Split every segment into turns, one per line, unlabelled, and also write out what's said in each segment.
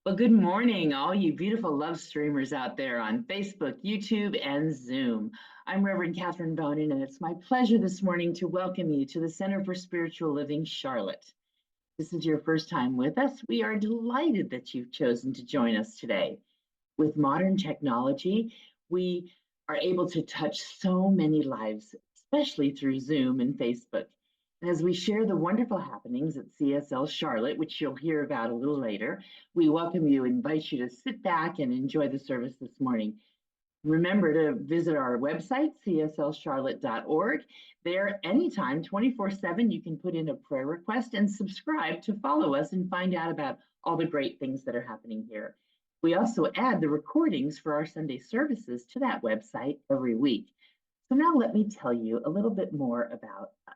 Well, good morning, all you beautiful love streamers out there on Facebook, YouTube, and Zoom. I'm Reverend Catherine Bonin, and it's my pleasure this morning to welcome you to the Center for Spiritual Living Charlotte. This is your first time with us. We are delighted that you've chosen to join us today. With modern technology, we are able to touch so many lives, especially through Zoom and Facebook. And as we share the wonderful happenings at CSL Charlotte, which you'll hear about a little later, we welcome you, invite you to sit back and enjoy the service this morning. Remember to visit our website, cslcharlotte.org. There, anytime, 24/7, you can put in a prayer request and subscribe to follow us and find out about all the great things that are happening here. We also add the recordings for our Sunday services to that website every week. So now let me tell you a little bit more about us.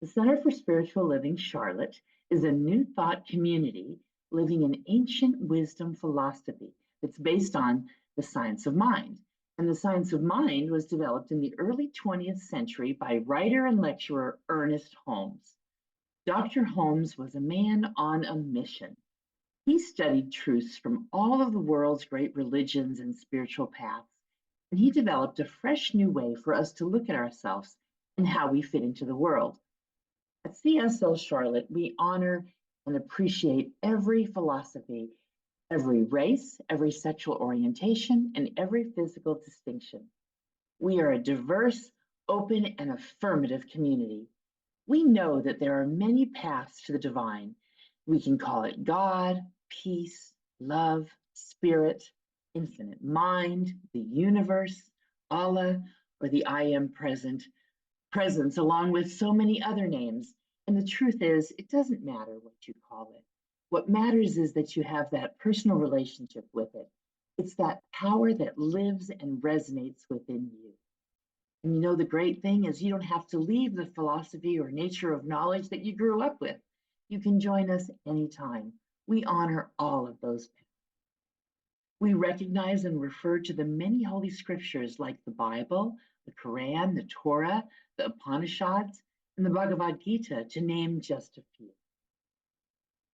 The Center for Spiritual Living Charlotte is a new thought community living in ancient wisdom philosophy that's based on the science of mind. And the science of mind was developed in the early 20th century by writer and lecturer Ernest Holmes. Dr. Holmes was a man on a mission. He studied truths from all of the world's great religions and spiritual paths, and he developed a fresh new way for us to look at ourselves and how we fit into the world. At CSL Charlotte, we honor and appreciate every philosophy, every race, every sexual orientation, and every physical distinction. We are a diverse, open, and affirmative community. We know that there are many paths to the divine. We can call it God, peace, love, spirit, infinite mind, the universe, Allah, or the I am presence, along with so many other names. And the truth is, it doesn't matter what you call it. What matters is that you have that personal relationship with it. It's that power that lives and resonates within you. And you know, the great thing is you don't have to leave the philosophy or nature of knowledge that you grew up with. You can join us anytime. We honor all of those paths. We recognize and refer to the many holy scriptures like the Bible, the Quran, the Torah, the Upanishads, and the Bhagavad Gita, to name just a few.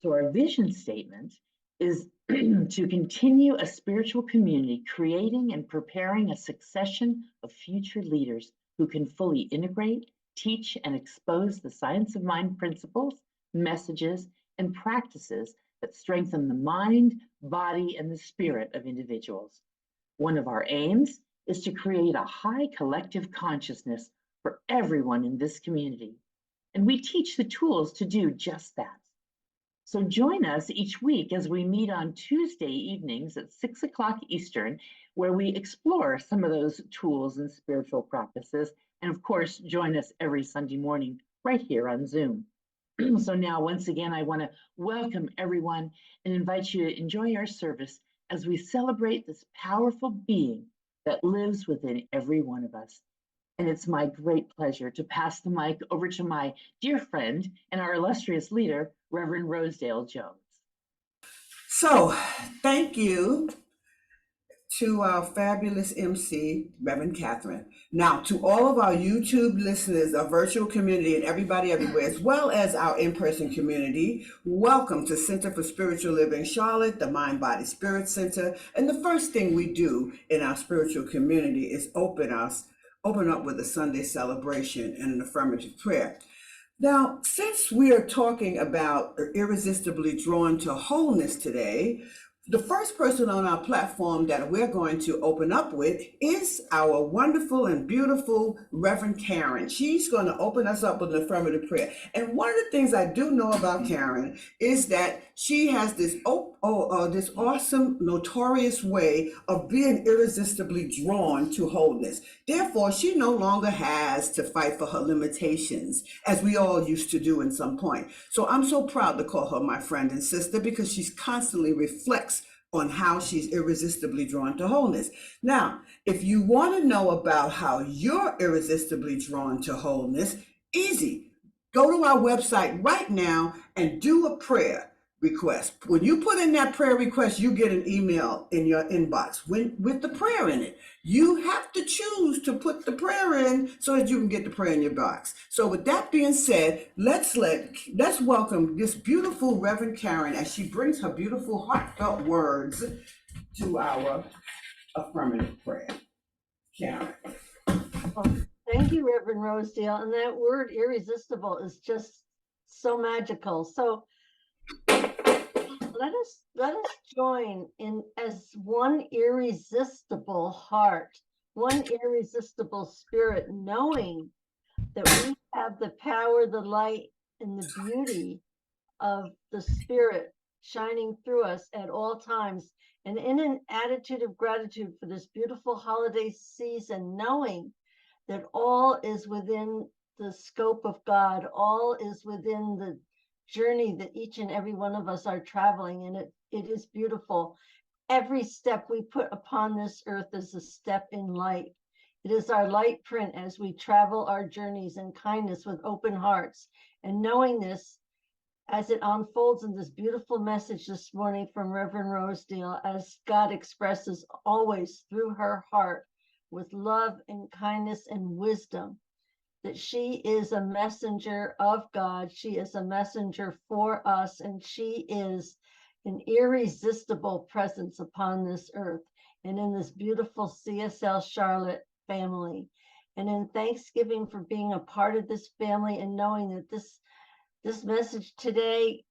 So our vision statement is to continue a spiritual community, creating and preparing a succession of future leaders who can fully integrate, teach, and expose the science of mind principles, messages, and practices that strengthen the mind, body, and the spirit of individuals. One of our aims is to create a high collective consciousness for everyone in this community. And we teach the tools to do just that. So join us each week as we meet on Tuesday evenings at 6 o'clock Eastern, where we explore some of those tools and spiritual practices. And of course, join us every Sunday morning right here on Zoom. So now, once again, I want to welcome everyone and invite you to enjoy our service as we celebrate this powerful being that lives within every one of us. And it's my great pleasure to pass the mic over to my dear friend and our illustrious leader, Reverend Rosedale Jones.
So, thank you to our fabulous MC, Reverend Catherine. Now, to all of our YouTube listeners, our virtual community, and everybody everywhere, as well as our in-person community, welcome to Center for Spiritual Living Charlotte, the Mind, Body, Spirit Center. And the first thing we do in our spiritual community is open up with a Sunday celebration and an affirmative prayer. Now, since we are talking about irresistibly drawn to wholeness today, the first person on our platform that we're going to open up with is our wonderful and beautiful Reverend Karen. She's going to open us up with an affirmative prayer. And one of the things I do know about Karen is that she has this this awesome, notorious way of being irresistibly drawn to wholeness. Therefore, she no longer has to fight for her limitations, as we all used to do in some point. So I'm so proud to call her my friend and sister, because she's constantly reflects on how she's irresistibly drawn to wholeness. Now, if you want to know about how you're irresistibly drawn to wholeness, easy. Go to our website right now and do a prayer. request. When you put in that prayer request, you get an email in your inbox with the prayer in it. You have to choose to put the prayer in so that you can get the prayer in your box. So with that being said, let's welcome this beautiful Reverend Karen as she brings her beautiful heartfelt words to our affirmative prayer. Karen.
Well, thank you, Reverend Rosedale. And that word irresistible is just so magical. So let us join in as one irresistible heart, one irresistible spirit, knowing that we have the power, the light, and the beauty of the Spirit shining through us at all times. And in an attitude of gratitude for this beautiful holiday season, knowing that all is within the scope of God, all is within the journey that each and every one of us are traveling, and it is beautiful. Every step we put upon this earth is a step in light. It is our light print as we travel our journeys in kindness with open hearts. And knowing this, as it unfolds in this beautiful message this morning from Reverend Rosedale, as God expresses always through her heart with love and kindness and wisdom, that she is a messenger of God. She is a messenger for us, and she is an irresistible presence upon this earth and in this beautiful CSL Charlotte family. And in thanksgiving for being a part of this family and knowing that this message today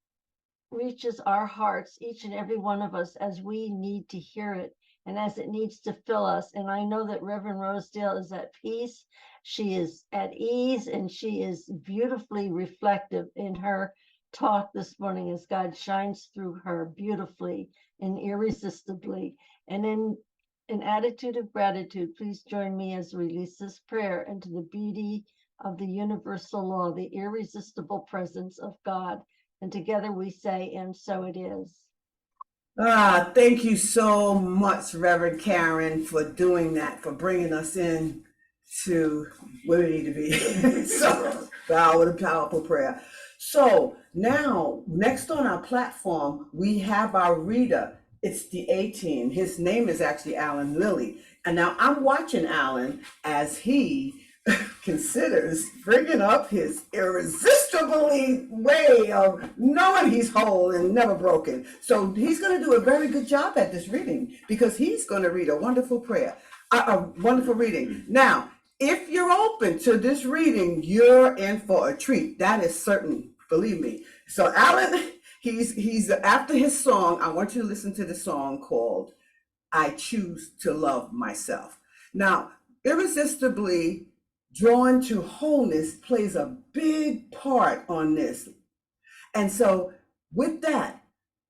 reaches our hearts, each and every one of us, as we need to hear it and as it needs to fill us. And I know that Reverend Rosedale is at peace. She is at ease, and she is beautifully reflective in her talk this morning as God shines through her beautifully and irresistibly. And in an attitude of gratitude, please join me as we release this prayer into the beauty of the universal law, the irresistible presence of God. And together we say, and so it is.
Thank you so much, Reverend Karen, for doing that, for bringing us in to where we need to be. So, wow, what a powerful prayer. So now, next on our platform, we have our reader. It's the A-Team. His name is actually Alan Lilly. And now I'm watching Alan as he considers bringing up his irresistibly way of knowing he's whole and never broken. So he's going to do a very good job at this reading because he's going to read a wonderful prayer, a wonderful reading. Now, if you're open to this reading, you're in for a treat. That is certain, believe me. So Alan, he's after his song. I want you to listen to the song called "I Choose to Love Myself." Now, irresistibly drawn to wholeness plays a big part on this. And so with that,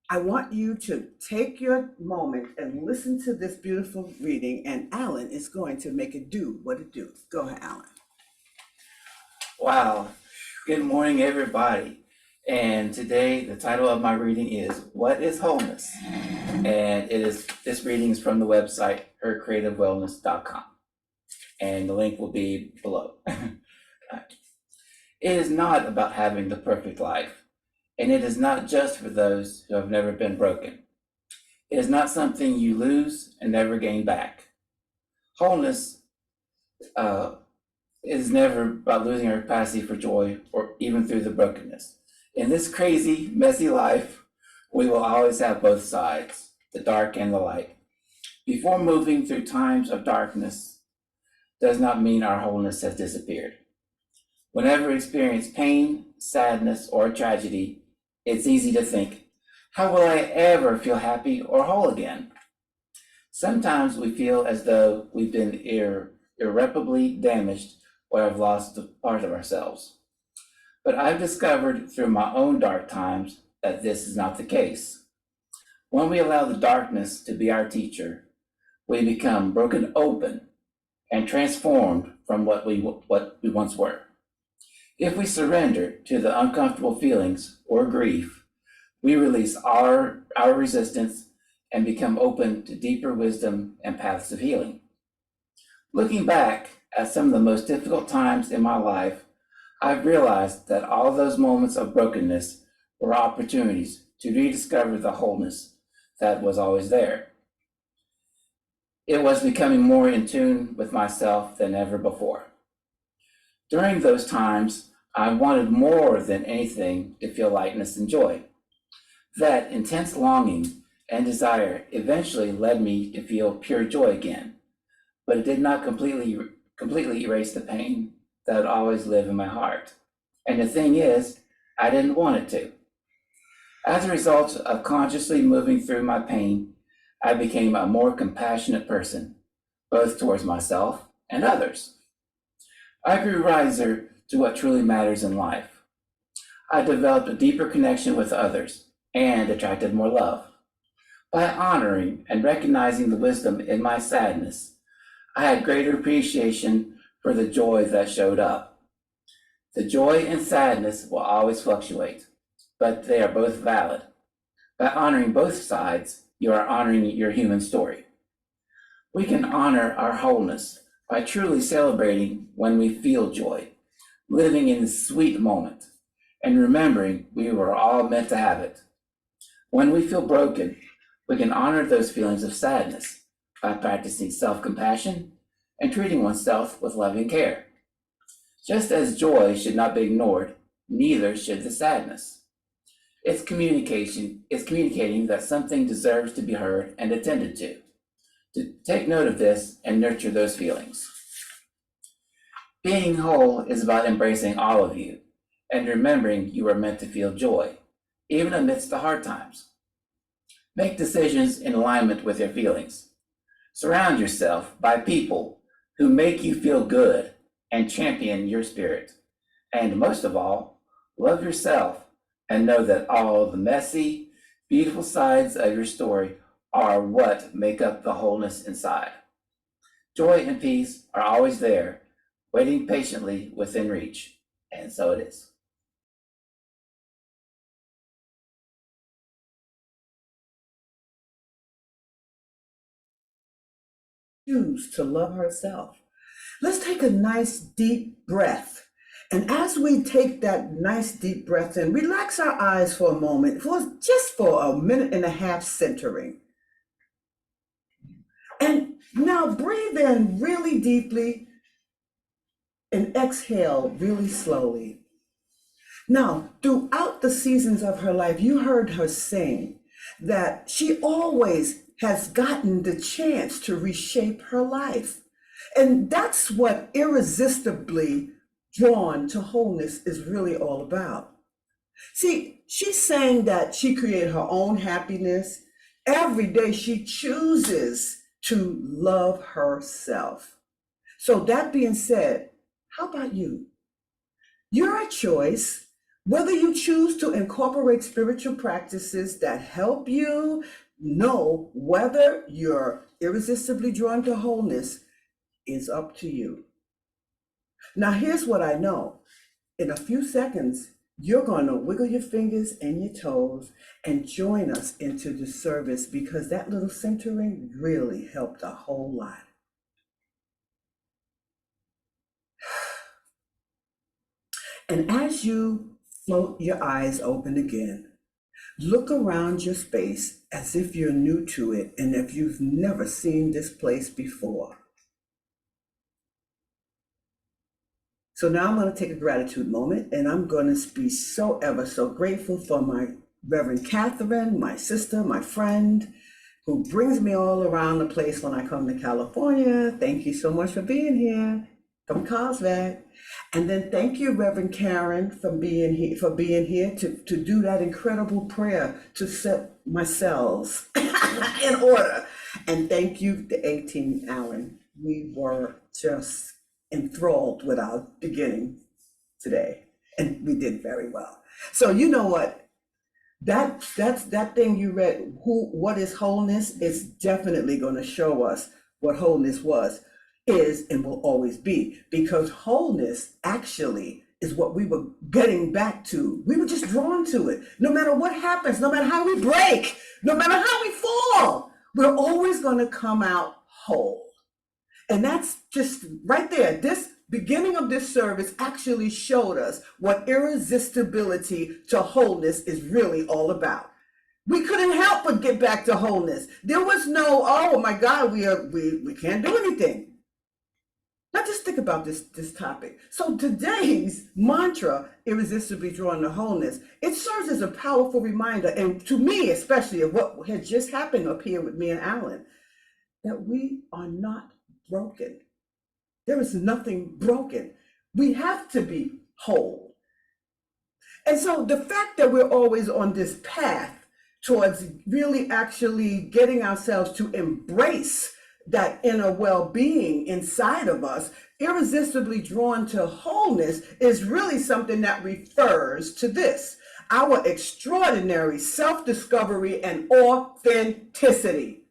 I want you to take your moment and listen to this beautiful reading, and Alan is going to make it do what it do. Go ahead, Alan.
Wow. Good morning, everybody. And today the title of my reading is What is Wholeness? And this reading is from the website hercreativewellness.com. And the link will be below. It is not about having the perfect life, and it is not just for those who have never been broken. It is not something you lose and never gain back. Wholeness is never about losing our capacity for joy or even through the brokenness. In this crazy, messy life, we will always have both sides, the dark and the light. Before moving through times of darkness, does not mean our wholeness has disappeared. Whenever we experience pain, sadness, or tragedy, it's easy to think, how will I ever feel happy or whole again? Sometimes we feel as though we've been irreparably damaged or have lost a part of ourselves. But I've discovered through my own dark times that this is not the case. When we allow the darkness to be our teacher, we become broken open and transformed from what we once were. If we surrender to the uncomfortable feelings or grief, we release our resistance and become open to deeper wisdom and paths of healing. Looking back at some of the most difficult times in my life, I've realized that all those moments of brokenness were opportunities to rediscover the wholeness that was always there. It was becoming more in tune with myself than ever before. During those times, I wanted more than anything to feel lightness and joy. That intense longing and desire eventually led me to feel pure joy again, but it did not completely erase the pain that would always live in my heart. And the thing is, I didn't want it to. As a result of consciously moving through my pain, I became a more compassionate person, both towards myself and others. I grew wiser to what truly matters in life. I developed a deeper connection with others and attracted more love. By honoring and recognizing the wisdom in my sadness, I had greater appreciation for the joy that showed up. The joy and sadness will always fluctuate, but they are both valid. By honoring both sides, you are honoring your human story. We can honor our wholeness by truly celebrating when we feel joy, living in the sweet moment, and remembering we were all meant to have it. When we feel broken, we can honor those feelings of sadness by practicing self-compassion and treating oneself with loving care. Just as joy should not be ignored, neither should the sadness. It's communicating that something deserves to be heard and attended to. To take note of this and nurture those feelings. Being whole is about embracing all of you and remembering you are meant to feel joy, even amidst the hard times. Make decisions in alignment with your feelings. Surround yourself by people who make you feel good and champion your spirit. And most of all, love yourself and know that all the messy, beautiful sides of your story are what make up the wholeness inside. Joy and peace are always there, waiting patiently within reach. And so it is.
Choose to love herself. Let's take a nice deep breath. And as we take that nice deep breath in, relax our eyes for a moment, just for a minute and a half centering. And now breathe in really deeply and exhale really slowly. Now, throughout the seasons of her life, you heard her sing that she always has gotten the chance to reshape her life. And that's what Irresistibly Drawn to Wholeness is really all about. See, she's saying that she created her own happiness. Every day she chooses to love herself. So that being said, how about you? You're a choice. Whether you choose to incorporate spiritual practices that help you know whether you're irresistibly drawn to wholeness is up to you. Now, here's what I know. In a few seconds, you're going to wiggle your fingers and your toes and join us into the service because that little centering really helped a whole lot. And as you float your eyes open again, look around your space as if you're new to it and if you've never seen this place before. So now I'm going to take a gratitude moment and I'm going to be so ever so grateful for my Reverend Catherine, my sister, my friend, who brings me all around the place when I come to California. Thank you so much for being here from Carlsbad. And then thank you, Reverend Karen, for being here to do that incredible prayer to set my cells in order. And thank you to 18 Allen. We were just enthralled with our beginning today, and we did very well. So you know what? That's that thing you read. What is wholeness? Is definitely going to show us what wholeness is, and will always be. Because wholeness actually is what we were getting back to. We were just drawn to it. No matter what happens, no matter how we break, no matter how we fall, we're always going to come out whole. And that's just right there. This beginning of this service actually showed us what irresistibility to wholeness is really all about. We couldn't help but get back to wholeness. There was no, oh my God, we can't do anything. Now just think about this topic. So today's mantra, irresistibly drawn to wholeness, it serves as a powerful reminder, and to me especially, of what had just happened up here with me and Alan, that we are not broken. There is nothing broken. We have to be whole. And so the fact that we're always on this path towards really actually getting ourselves to embrace that inner well-being inside of us, irresistibly drawn to wholeness, is really something that refers to this: our extraordinary self-discovery and authenticity.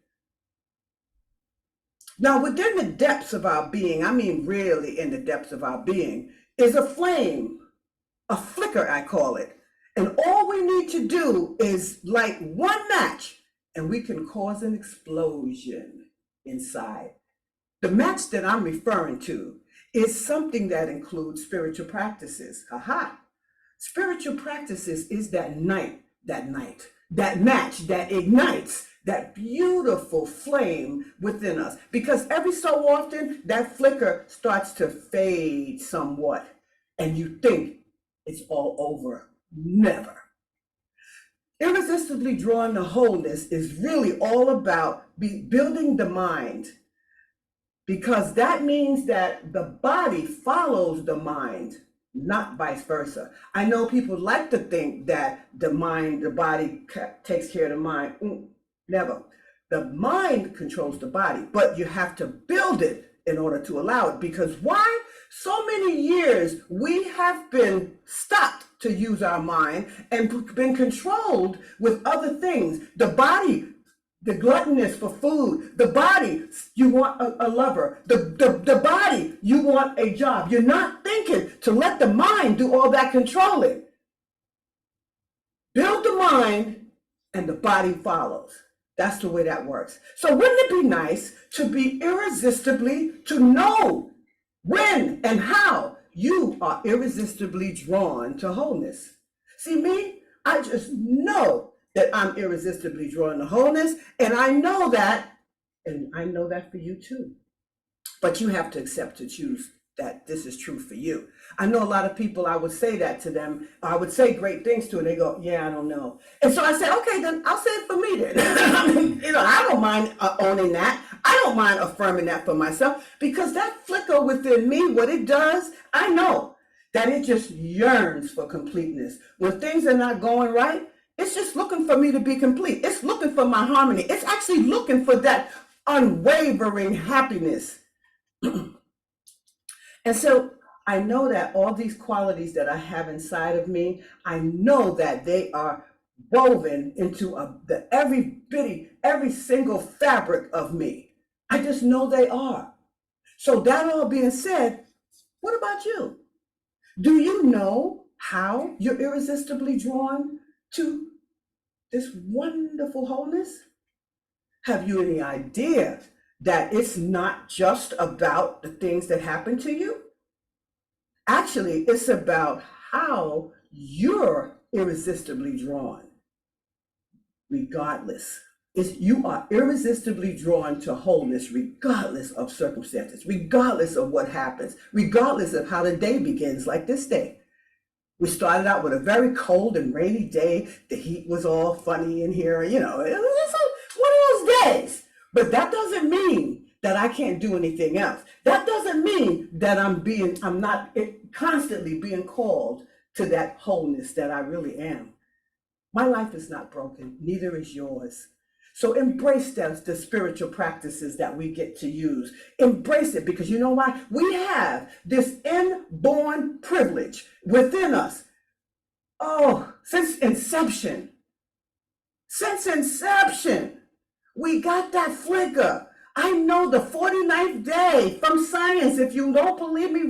Now, within the depths of our being, I mean really in the depths of our being, is a flame, a flicker, I call it. And all we need to do is light one match and we can cause an explosion inside. The match that I'm referring to is something that includes spiritual practices. Aha! Spiritual practices is that match that ignites that beautiful flame within us. Because every so often that flicker starts to fade somewhat and you think it's all over. Never. Irresistibly drawn to wholeness is really all about building the mind, because that means that the body follows the mind, not vice versa. I know people like to think that the body takes care of the mind. Never. The mind controls the body, but you have to build it in order to allow it. Because why? So many years we have been stopped to use our mind and been controlled with other things. The body, the gluttonous for food. The body, you want a lover. The body, you want a job. You're not thinking to let the mind do all that controlling. Build the mind and the body follows. That's the way that works. So wouldn't it be nice to be irresistibly, to know when and how you are irresistibly drawn to wholeness? See me, I just know that I'm irresistibly drawn to wholeness, and I know that for you too. But you have to accept to choose that this is true for you. I know a lot of people, I would say that to them, I would say great things to, and they go, yeah, I don't know. And so I said, okay, then I'll say it for me then. I mean, I don't mind owning that. I don't mind affirming that for myself, because that flicker within me, what it does, I know that it just yearns for completeness. When things are not going right, it's just looking for me to be complete. It's looking for my harmony. It's actually looking for that unwavering happiness. And so I know that all these qualities that I have inside of me, I know that they are woven into every single fabric of me. I just know they are. So that all being said, what about you? Do you know how you're irresistibly drawn to this wonderful wholeness? Have you any idea that it's not just about the things that happen to you? Actually, it's about how you're irresistibly drawn, regardless. You are irresistibly drawn to wholeness, regardless of circumstances, regardless of what happens, regardless of how the day begins, like this day. We started out with a very cold and rainy day. The heat was all funny in here, it was one of those days. But that doesn't mean that I can't do anything else. That doesn't mean that I'm not constantly being called to that wholeness that I really am. My life is not broken, neither is yours. So embrace the spiritual practices that we get to use. Embrace it, because you know why? We have this inborn privilege within us. Oh, since inception, we got that flicker. I know the 49th day from science. If you don't believe me,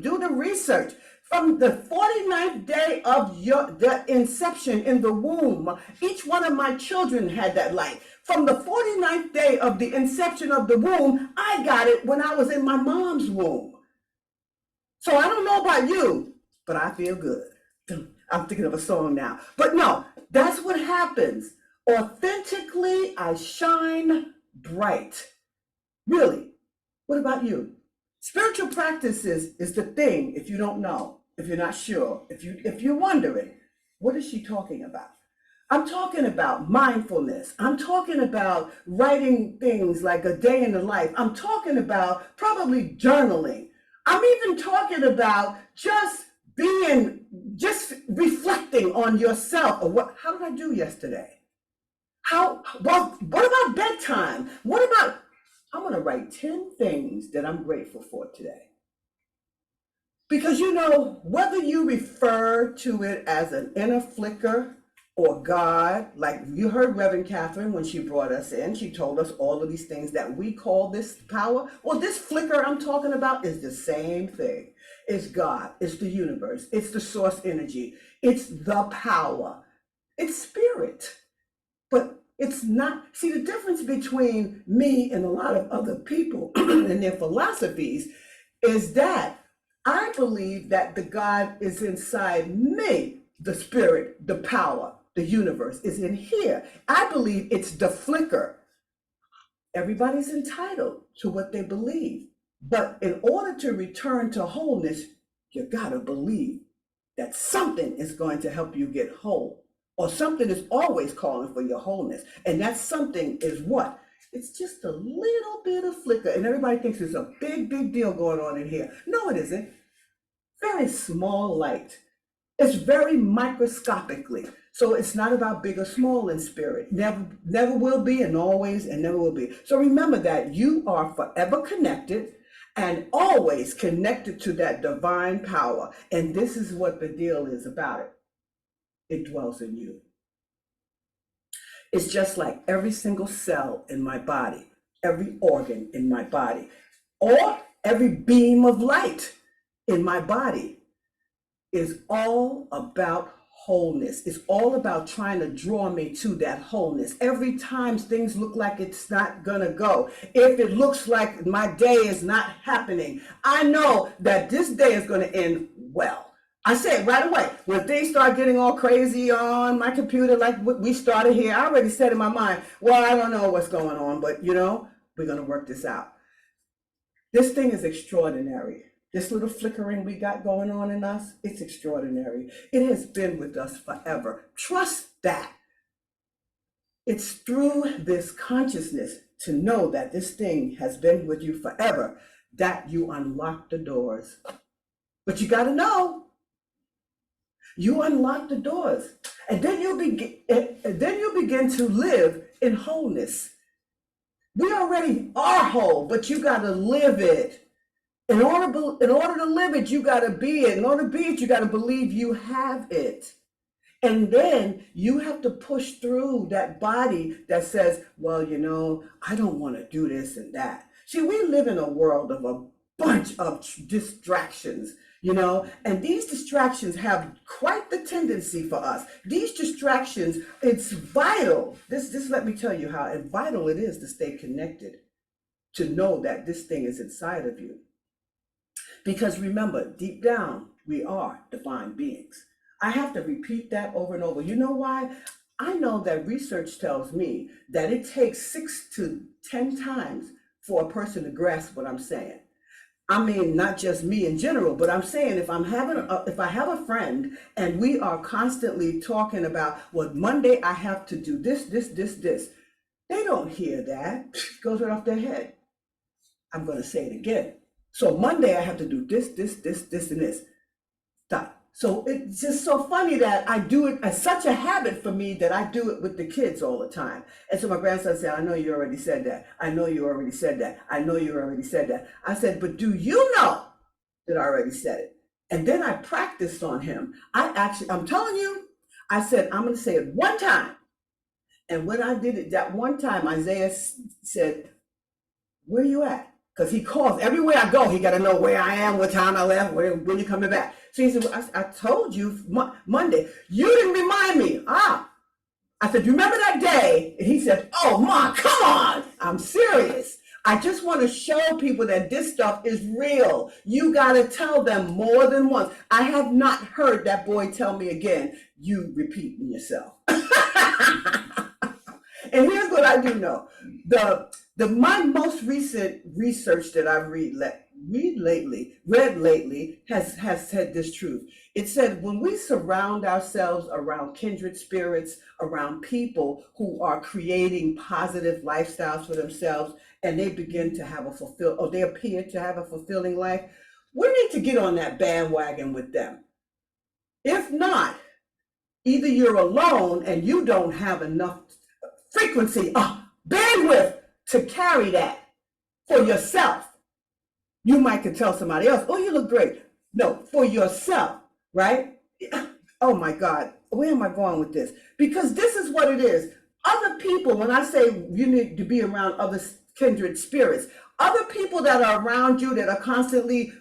do the research. From the 49th day of the inception in the womb, each one of my children had that light. From the 49th day of the inception of the womb, I got it when I was in my mom's womb. So I don't know about you, but I feel good. I'm thinking of a song now. But no, that's what happens. Authentically, I shine bright. Really, what about you? Spiritual practices is the thing, if you don't know, if you're not sure, if you're wondering, what is she talking about? I'm talking about mindfulness. I'm talking about writing things like a day in the life. I'm talking about probably journaling. I'm even talking about just reflecting on yourself, or how did I do yesterday? What about bedtime? I'm going to write 10 things that I'm grateful for today. Because whether you refer to it as an inner flicker or God, like you heard Reverend Catherine when she brought us in, she told us all of these things that we call this power. Well, this flicker I'm talking about is the same thing. It's God, it's the universe, it's the source energy, it's the power, it's spirit. But it's not, see, the difference between me and a lot of other people and their philosophies is that I believe that the God is inside me, the spirit, the power, the universe is in here. I believe it's the flicker. Everybody's entitled to what they believe. But in order to return to wholeness, you gotta believe that something is going to help you get whole, or something is always calling for your wholeness. And that something is what? It's just a little bit of flicker. And everybody thinks there's a big, big deal going on in here. No, it isn't. Very small light. It's very microscopically. So it's not about big or small in spirit. Never will be, and always and never will be. So remember that you are forever connected and always connected to that divine power. And this is what the deal is about it. It dwells in you. It's just like every single cell in my body, every organ in my body, or every beam of light in my body is all about wholeness. It's all about trying to draw me to that wholeness. Every time things look like it's not gonna go, if it looks like my day is not happening, I know that this day is gonna end well. I say it right away. When things start getting all crazy on my computer, like we started here, I already said in my mind, well, I don't know what's going on, but we're gonna work this out. This thing is extraordinary. This little flickering we got going on in us, it's extraordinary. It has been with us forever. Trust that. It's through this consciousness to know that this thing has been with you forever that you unlock the doors. But you got to know. You unlock the doors, and then you begin to live in wholeness. We already are whole, but you got to live it. In order to live it, you got to be it. In order to be it, you got to believe you have it. And then you have to push through that body that says, well, I don't want to do this and that. See, we live in a world of a bunch of distractions, and these distractions have quite the tendency for us. These distractions, it's vital. This let me tell you how vital it is to stay connected, to know that this thing is inside of you. Because remember, deep down, we are divine beings. I have to repeat that over and over. You know why? I know that research tells me that it takes 6 to 10 times for a person to grasp what I'm saying. I mean, not just me in general, but I'm saying if I have a friend and we are constantly talking about, well, Monday I have to do this, they don't hear that. It goes right off their head. I'm going to say it again. So Monday I have to do this, and this. Stop. So it's just so funny that I do it as such a habit for me that I do it with the kids all the time. And so my grandson said, I know you already said that. I know you already said that. I know you already said that. I said, but do you know that I already said it? And then I practiced on him. I'm telling you, I said, I'm going to say it one time. And when I did it that one time, Isaiah said, where you at? Because he calls everywhere I go. He got to know where I am, what time I left, when you coming back. So he said, well, I told you Monday. You didn't remind me. I said, you remember that day? And he said, oh, Mom, come on. I'm serious. I just want to show people that this stuff is real. You got to tell them more than once. I have not heard that boy tell me again, you repeating yourself. And here's what I do know. My most recent research that I've read lately has said this truth. It said when we surround ourselves around kindred spirits, around people who are creating positive lifestyles for themselves, and they begin to have they appear to have a fulfilling life, we need to get on that bandwagon with them. If not, either you're alone and you don't have enough frequency, bandwidth to carry that for yourself. You might could tell somebody else, oh, you look great. No, for yourself, right? Oh my God, where am I going with this? Because this is what it is. Other people, when I say you need to be around other kindred spirits, other people that are around you that are constantly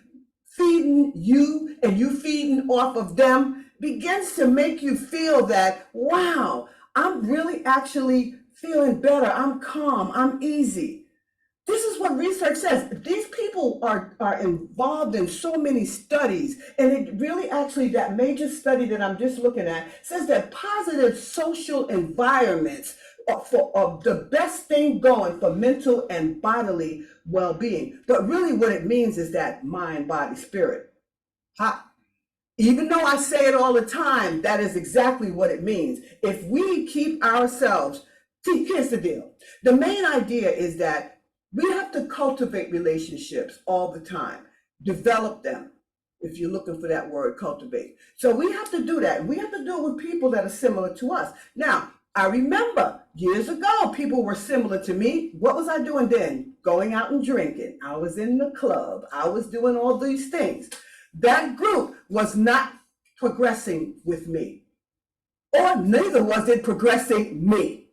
feeding you and you feeding off of them begins to make you feel that, wow, I'm really actually feeling better. I'm calm. I'm easy. This is what research says. These people are involved in so many studies, and it really actually, that major study that I'm just looking at says that positive social environments are the best thing going for mental and bodily well-being. But really what it means is that mind, body, spirit. Even though I say it all the time, that is exactly what it means. If we keep ourselves, see, here's the deal. The main idea is that we have to cultivate relationships all the time, develop them, if you're looking for that word, cultivate. So we have to do that. We have to do it with people that are similar to us. Now, I remember years ago, people were similar to me. What was I doing then? Going out and drinking. I was in the club. I was doing all these things. That group was not progressing with me, or neither was it progressing me.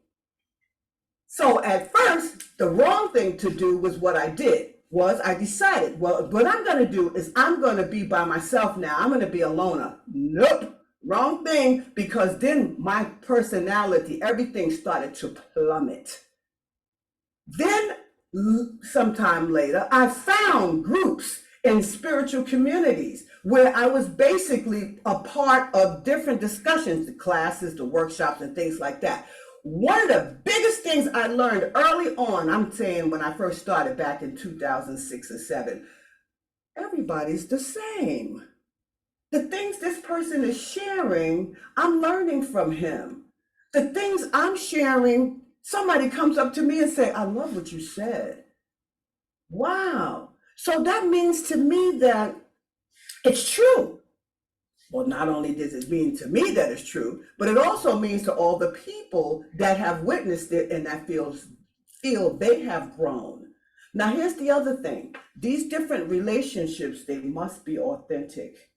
So at first, the wrong thing to do was what I did, was I decided, well, what I'm going to do is I'm going to be by myself now. I'm going to be a loner. Nope, wrong thing, because then my personality, everything started to plummet. Then sometime later, I found groups in spiritual communities where I was basically a part of different discussions, the classes, the workshops, and things like that. One of the biggest things I learned early on, I'm saying when I first started back in 2006 or 7, everybody's the same. The things this person is sharing, I'm learning from him. The things I'm sharing, somebody comes up to me and say, I love what you said. Wow. So that means to me that it's true. Well, not only does it mean to me that it's true, but it also means to all the people that have witnessed it and that feel they have grown. Now, here's the other thing. These different relationships, they must be authentic.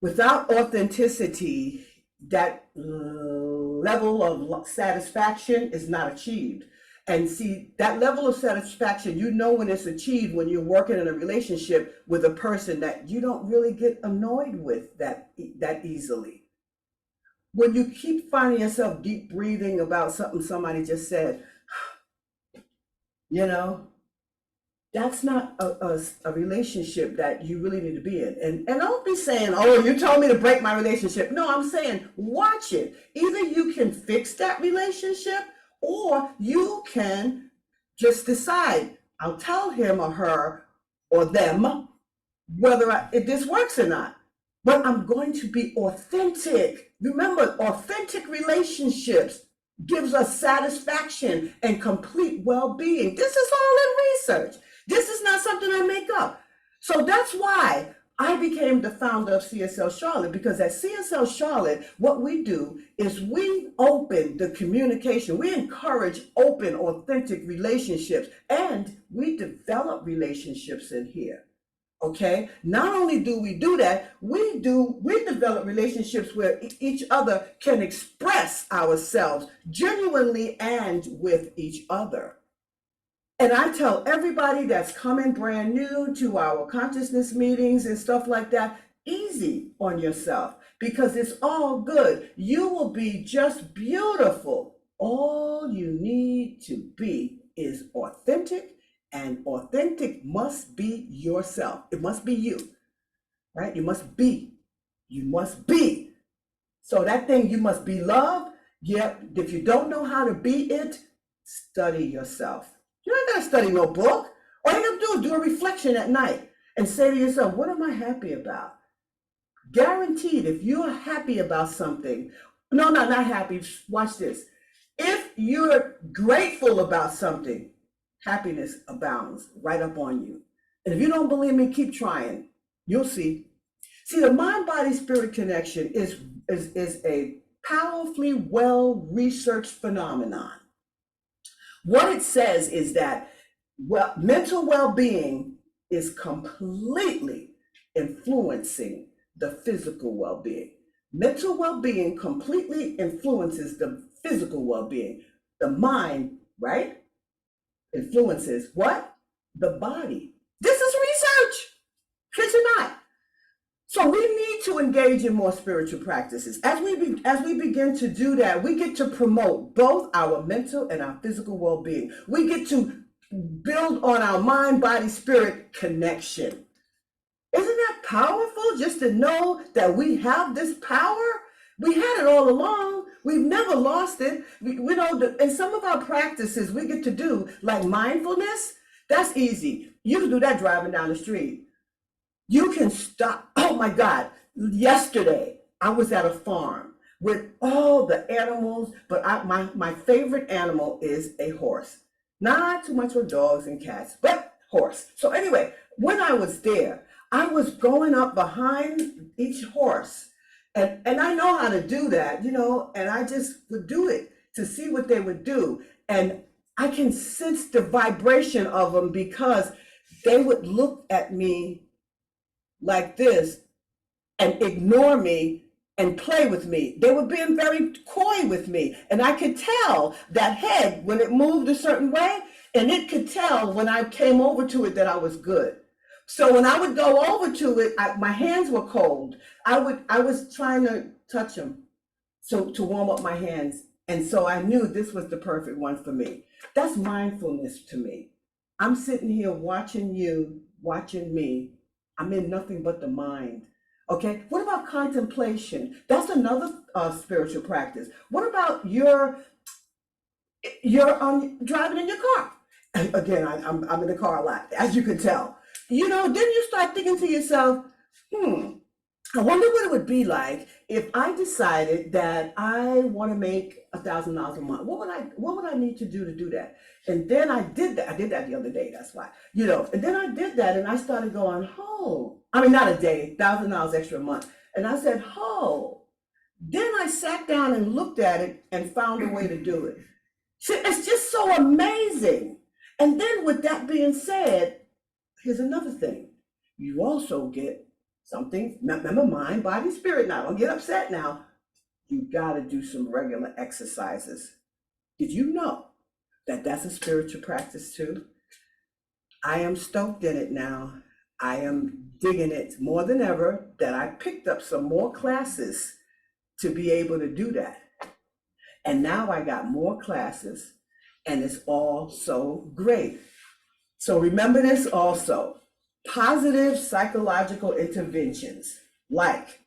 Without authenticity, that level of satisfaction is not achieved. And see, that level of satisfaction, you know when it's achieved when you're working in a relationship with a person that you don't really get annoyed with that easily. When you keep finding yourself deep breathing about something somebody just said, you know, that's not a relationship that you really need to be in. And don't be saying, oh, you told me to break my relationship. No, I'm saying watch it. Either you can fix that relationship, or you can just decide, I'll tell him or her or them whether if this works or not. But I'm going to be authentic. Remember, authentic relationships gives us satisfaction and complete well-being. This is all in research. This is not something I make up. So that's why I became the founder of CSL Charlotte, because at CSL Charlotte, what we do is we open the communication. We encourage open, authentic relationships, and we develop relationships in here. Okay, not only do we do that, we develop relationships where each other can express ourselves genuinely and with each other. And I tell everybody that's coming brand new to our consciousness meetings and stuff like that, easy on yourself, because it's all good. You will be just beautiful. All you need to be is authentic. And authentic must be yourself. It must be you, right? You must be. So that thing, you must be love. Yep, if you don't know how to be it, study yourself. You don't gotta study no book. All you gotta do is do a reflection at night and say to yourself, what am I happy about? Guaranteed, if you're happy about something, no, not happy, watch this. If you're grateful about something, happiness abounds right up on you. And if you don't believe me, keep trying. You'll see. See, the mind-body-spirit connection is a powerfully well-researched phenomenon. What it says is that mental well-being is completely influencing the physical well-being. Mental well-being completely influences the physical well-being. The mind, right, influences what? The body. This is research. Kid you not. So we need to engage in more spiritual practices. As we begin to do that, we get to promote both our mental and our physical well-being. We get to build on our mind, body, spirit connection. Isn't that powerful just to know that we have this power? We had it all along. We've never lost it. We know that in some of our practices we get to do, like mindfulness, that's easy. You can do that driving down the street. You can stop. Oh my God. Yesterday, I was at a farm with all the animals, but my favorite animal is a horse. Not too much with dogs and cats, but horse. So anyway, when I was there, I was going up behind each horse. And I know how to do that, and I just would do it to see what they would do. And I can sense the vibration of them because they would look at me like this and ignore me and play with me. They were being very coy with me. And I could tell that head when it moved a certain way, and it could tell when I came over to it that I was good. So when I would go over to it, my hands were cold. I was trying to touch them to warm up my hands. And so I knew this was the perfect one for me. That's mindfulness to me. I'm sitting here watching you, watching me. I'm in nothing but the mind. Okay. What about contemplation? That's another spiritual practice. What about you're driving in your car? And again, I'm in the car a lot, as you can tell. Then you start thinking to yourself, I wonder what it would be like if I decided that I want to make $1,000 a month. What would I need to do that? And then I did that. I did that the other day. That's why, and then I did that and I started going, not a day, $1,000 extra a month. And I said, then I sat down and looked at it and found a way to do it. It's just so amazing. And then with that being said, here's another thing. You also get something, remember mind, body, spirit now. Don't get upset now. You got to do some regular exercises. Did you know that that's a spiritual practice too? I am stoked in it now. I am digging it more than ever that I picked up some more classes to be able to do that. And now I got more classes and it's all so great. So remember this also, positive psychological interventions like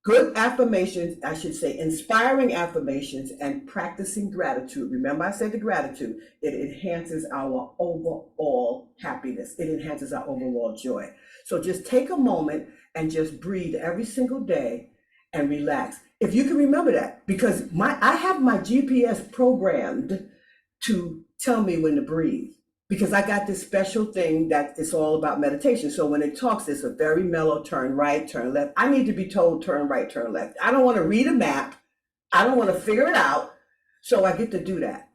good affirmations, I should say, inspiring affirmations and practicing gratitude. Remember I said the gratitude, it enhances our overall happiness. It enhances our overall joy. So just take a moment and just breathe every single day and relax. If you can remember that, because I have my GPS programmed to tell me when to breathe. Because I got this special thing that it's all about meditation. So when it talks, it's a very mellow turn right, turn left. I need to be told turn right, turn left. I don't want to read a map. I don't want to figure it out. So I get to do that.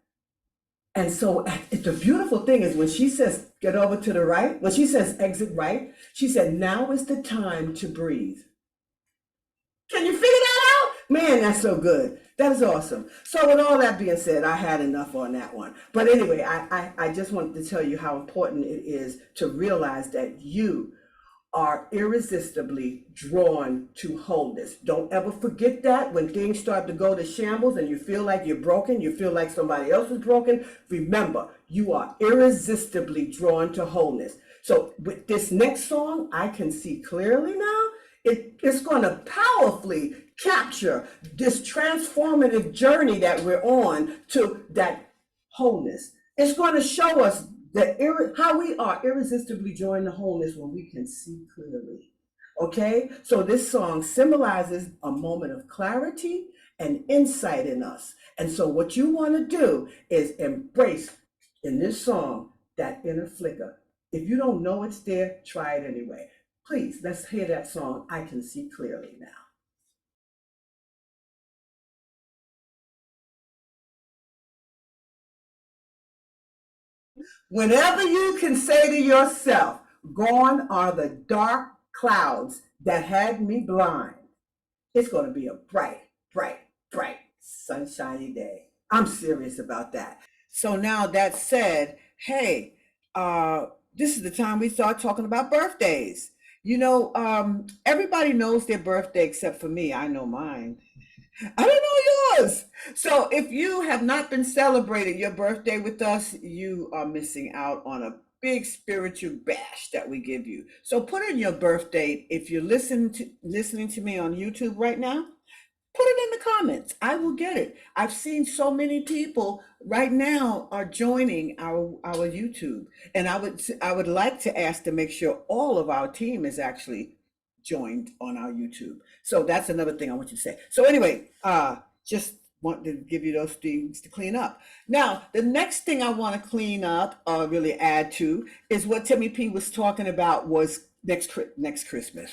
And so the beautiful thing is when she says, get over to the right, when she says exit right, she said, now is the time to breathe. Can you figure that out? Man, that's so good. That is awesome. So with all that being said, I had enough on that one. But anyway, I just wanted to tell you how important it is to realize that you are irresistibly drawn to wholeness. Don't ever forget that when things start to go to shambles and you feel like you're broken, you feel like somebody else is broken, remember, you are irresistibly drawn to wholeness. So with this next song, I can see clearly now, It's going to powerfully capture this transformative journey that we're on to that wholeness. It's going to show us how we are irresistibly joined to wholeness when we can see clearly. Okay, so this song symbolizes a moment of clarity and insight in us. And so, what you want to do is embrace in this song that inner flicker. If you don't know it's there, try it anyway. Please, let's hear that song, I Can See Clearly Now. Whenever you can say to yourself, gone are the dark clouds that had me blind, it's going to be a bright, bright, bright, sunshiny day. I'm serious about that. So now that said, hey, this is the time we start talking about birthdays. You know, everybody knows their birthday except for me. I know mine. I don't know yours. So if you have not been celebrating your birthday with us, you are missing out on a big spiritual bash that we give you. So put in your birthday. If you're listening to me on YouTube right now, put it in the comments. I will get it. I've seen so many people right now are joining our YouTube, and I would like to ask to make sure all of our team is actually joined on our YouTube. So that's another thing I want you to say. So anyway, just want to give you those things to clean up. Now, the next thing I want to clean up or really add to is what Timmy P was talking about was next Christmas,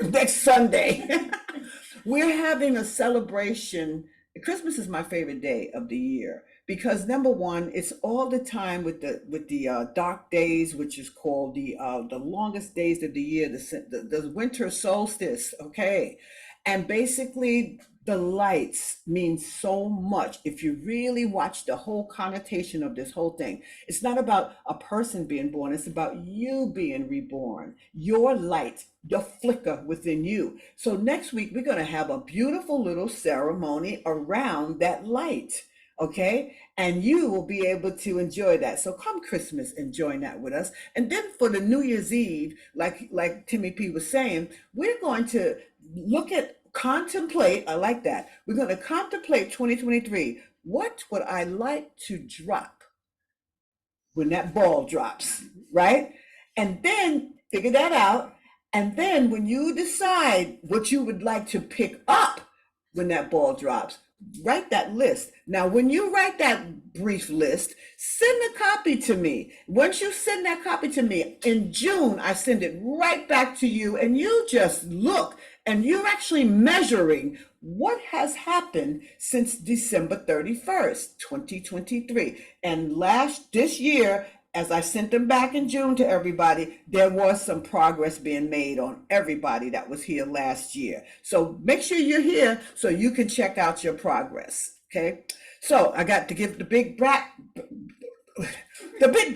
next Sunday. We're having a celebration. Christmas is my favorite day of the year because number one, it's all the time with the dark days, which is called the longest days of the year, the winter solstice. Okay, and basically the lights mean so much. If you really watch the whole connotation of this whole thing, it's not about a person being born, it's about you being reborn, your light, the flicker within you. So next week, we're going to have a beautiful little ceremony around that light. Okay, and you will be able to enjoy that. So come Christmas and join that with us. And then for the New Year's Eve, like Timmy P was saying, we're going to contemplate. I like that. We're going to contemplate 2023. What would I like to drop when that ball drops, right? And then figure that out. And then when you decide what you would like to pick up when that ball drops, write that list. Now, when you write that brief list, send a copy to me. Once you send that copy to me, in June, I send it right back to you, and you just look, and you're actually measuring what has happened since December 31st, 2023. And this year, as I sent them back in June to everybody, there was some progress being made on everybody that was here last year. So make sure you're here so you can check out your progress. Okay. So I got to give the big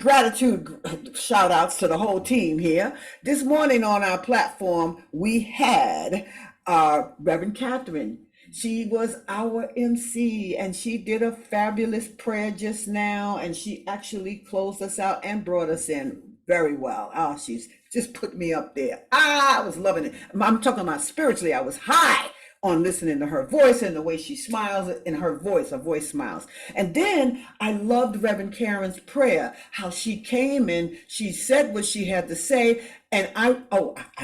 gratitude shout outs to the whole team here. This morning on our platform, we had Reverend Catherine. She was our MC and she did a fabulous prayer just now, and she actually closed us out and brought us in very well. Oh, she's just put me up there. I was loving it. I'm talking about spiritually. I was high on listening to her voice and the way she smiles in her voice smiles. And then I loved Reverend Karen's prayer, how she came in, she said what she had to say. And I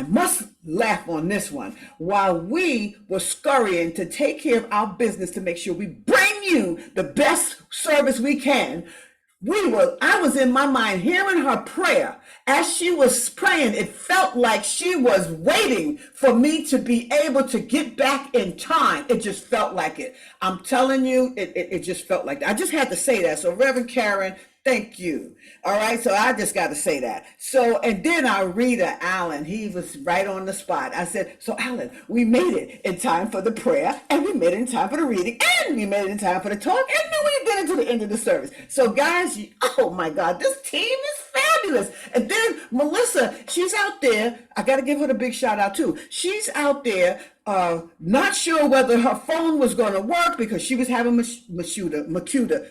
must laugh on this one. While we were scurrying to take care of our business to make sure we bring you the best service we can, I was in my mind hearing her prayer. As she was praying, it felt like she was waiting for me to be able to get back in time. It just felt like it. I'm telling you, it just felt like that. I just had to say that. So Reverend Karen, thank you. All right. So I just got to say that. So, and then our reader, Alan, he was right on the spot. I said, so Alan, we made it in time for the prayer, and we made it in time for the reading, and we made it in time for the talk, and then we did it to the end of the service. So guys, oh my God, this team is fabulous. And then Melissa, she's out there. I got to give her the big shout out too. She's out there not sure whether her phone was going to work because she was having computer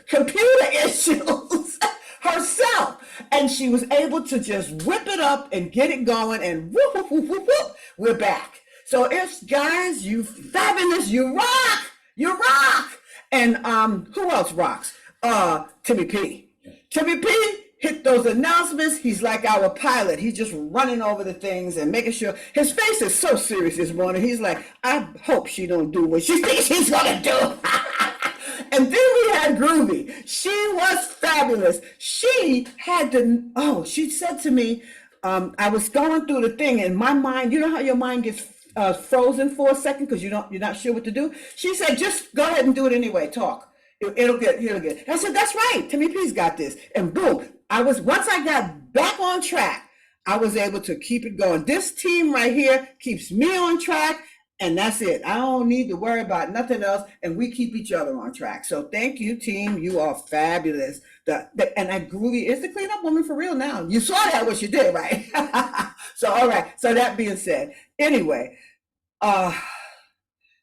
issues herself, and she was able to just whip it up and get it going, and whoop, whoop, whoop, whoop, whoop, we're back. So it's guys, you fabulous, you rock, you rock. And who else rocks? Timmy P. Timmy P hit those announcements. He's like our pilot. He's just running over the things and making sure. His face is so serious this morning. He's like, I hope she don't do what she thinks she's gonna do. And then we had Groovy. She was fabulous. She had to, she said to me, I was going through the thing and my mind, you know how your mind gets frozen for a second because you're not sure what to do? She said, just go ahead and do it anyway, talk. It'll get. I said, that's right, Timmy P's got this. And boom, once I got back on track, I was able to keep it going. This team right here keeps me on track. And that's it. I don't need to worry about nothing else. And we keep each other on track. So thank you, team. You are fabulous. And that Groovy is the cleanup woman for real now. You saw that, what you did, right? So, all right. So that being said, anyway,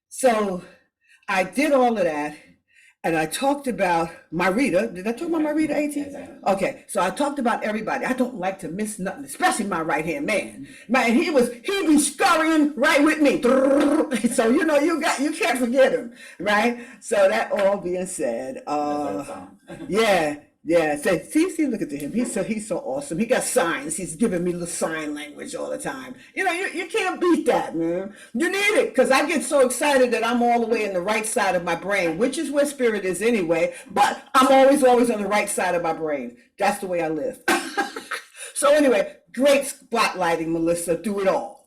so I did all of that. And I talked about Marita. Did I talk about Marita 18? Okay, so I talked about everybody. I don't like to miss nothing, especially my right-hand man. Man, he be scurrying right with me. So you can't forget him, right? So that all being said, yeah. See, look at him. He's so awesome. He got signs. He's giving me little sign language all the time. You can't beat that, man. You need it because I get so excited that I'm all the way in the right side of my brain, which is where spirit is anyway. But I'm always on the right side of my brain. That's the way I live. So anyway, great spotlighting, Melissa, through it all.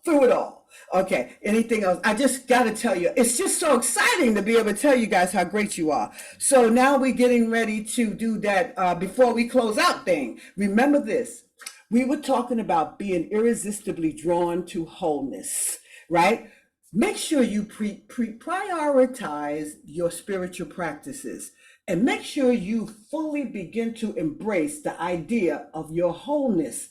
Okay, anything else? I just got to tell you, it's just so exciting to be able to tell you guys how great you are. So now we're getting ready to do that before we close out thing. Remember this, we were talking about being irresistibly drawn to wholeness, right? Make sure you prioritize your spiritual practices and make sure you fully begin to embrace the idea of your wholeness.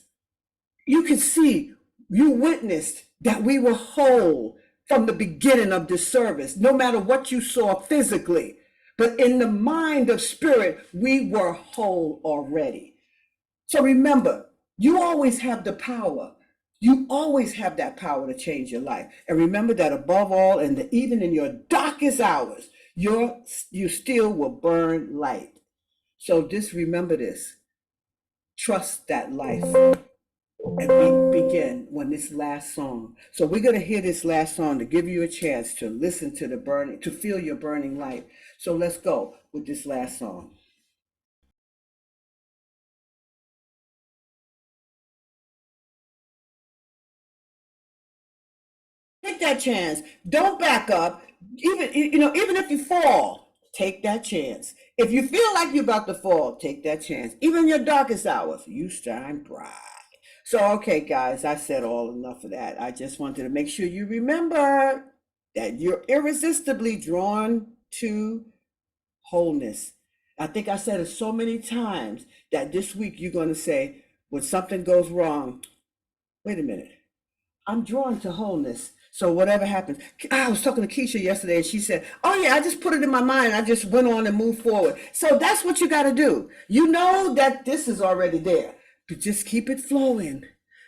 You can see, you witnessed that we were whole from the beginning of this service, no matter what you saw physically. But in the mind of spirit, we were whole already. So remember, you always have the power. You always have that power to change your life. And remember that above all, and even in your darkest hours, you still will burn light. So just remember this. Trust that life. And we begin when this last song. So we're going to hear this last song to give you a chance to listen to to feel your burning light. So let's go with this last song. Take that chance. Don't back up. Even if you fall, take that chance. If you feel like you're about to fall, take that chance. Even in your darkest hours, you shine bright. So, okay, guys, I said enough of that. I just wanted to make sure you remember that you're irresistibly drawn to wholeness. I think I said it so many times that this week you're going to say, when something goes wrong, wait a minute, I'm drawn to wholeness. So whatever happens, I was talking to Keisha yesterday and she said, oh yeah, I just put it in my mind. I just went on and moved forward. So that's what you got to do. You know that this is already there. To just keep it flowing.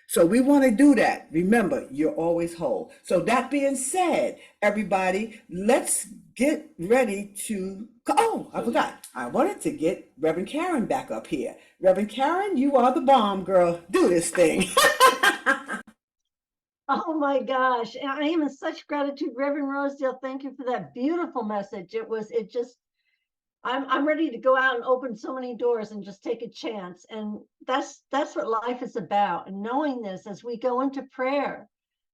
So we want to do that. Remember, you're always whole. So that being said, everybody, let's get ready to, I forgot. I wanted to get Reverend Karen back up here. Reverend Karen, you are the bomb, girl. Do this thing.
Oh my gosh. I am in such gratitude. Reverend Rosedale, thank you for that beautiful message. I'm ready to go out and open so many doors and just take a chance. And that's what life is about. And knowing this as we go into prayer,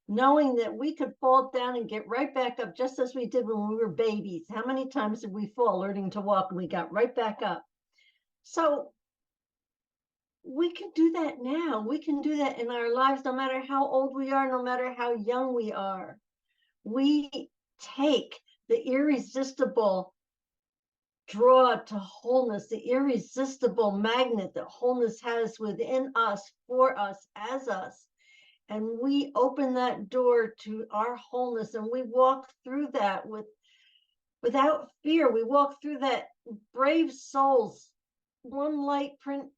knowing that we could fall down and get right back up just as we did when we were babies. How many times did we fall learning to walk and we got right back up? So we can do that now. We can do that in our lives, no matter how old we are, no matter how young we are. We take the irresistible draw to wholeness, the irresistible magnet that wholeness has within us, for us, as us. And we open that door to our wholeness and we walk through that without fear. We walk through that brave souls, one light footprint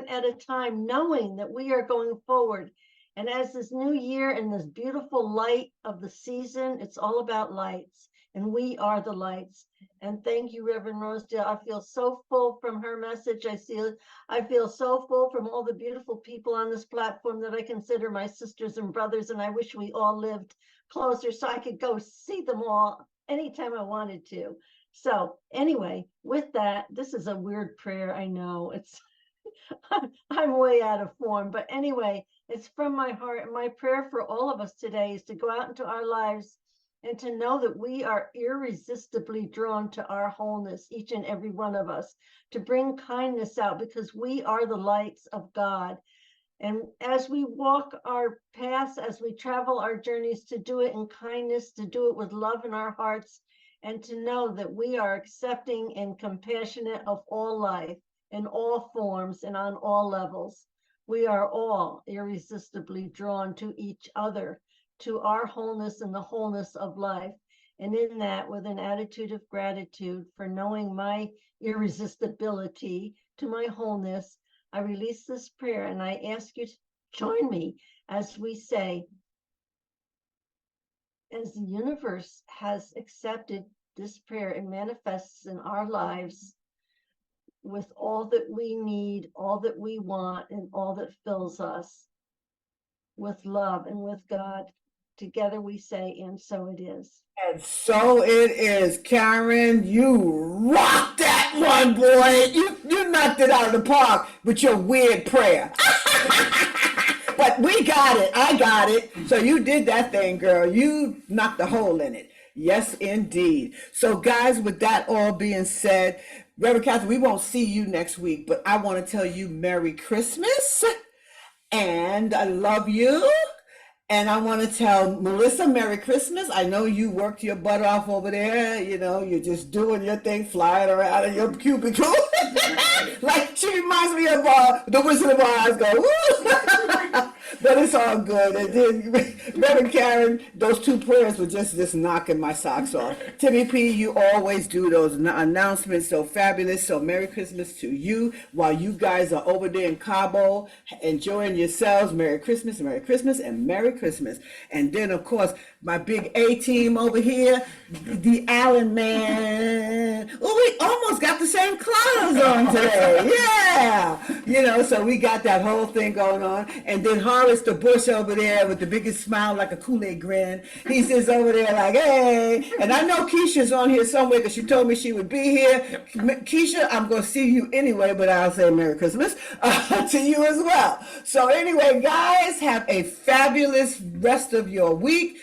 at a time, knowing that we are going forward And as this new year and this beautiful light of the season, it's all about lights. And we are the lights. And thank you, Reverend Rosedale. I feel so full from her message. I feel so full from all the beautiful people on this platform that I consider my sisters and brothers. And I wish we all lived closer so I could go see them all anytime I wanted to. So anyway, with that, this is a weird prayer. I know it's I'm way out of form, but anyway, it's from my heart. And my prayer for all of us today is to go out into our lives and to know that we are irresistibly drawn to our wholeness, each and every one of us, to bring kindness out because we are the lights of God. And as we walk our paths, as we travel our journeys, to do it in kindness, to do it with love in our hearts, and to know that we are accepting and compassionate of all life in all forms and on all levels. We are all irresistibly drawn to each other, to our wholeness and the wholeness of life. And in that, with an attitude of gratitude for knowing my irresistibility to my wholeness, I release this prayer and I ask you to join me as we say, as the universe has accepted this prayer, it manifests in our lives with all that we need, all that we want, and all that fills us with love and with God. Together we say, and so it is.
And so it is, Karen. You rocked that one, boy. You knocked it out of the park with your weird prayer. But we got it. I got it. So you did that thing, girl. You knocked a hole in it. Yes, indeed. So, guys, with that all being said, Reverend Catherine, we won't see you next week, but I want to tell you Merry Christmas and I love you. And I want to tell Melissa Merry Christmas. I know you worked your butt off over there. You know, you're just doing your thing, flying around in your cubicle. Like, she reminds me of the Wizard of Oz go, woo! But it's all good. And then, Reverend Karen, those two prayers were just knocking my socks off. Timmy P, you always do those announcements so fabulous. So Merry Christmas to you while you guys are over there in Cabo enjoying yourselves. Merry Christmas, and Merry Christmas. And then, of course, my big A team over here, the Allen man. Oh, we almost got the same clothes on today. Yeah. You know, so we got that whole thing going on. And then Horace the Bush over there with the biggest smile like a Kool-Aid grin. He's just over there like, hey. And I know Keisha's on here somewhere because she told me she would be here. Keisha, I'm going to see you anyway, but I'll say Merry Christmas to you as well. So anyway, guys, have a fabulous rest of your week.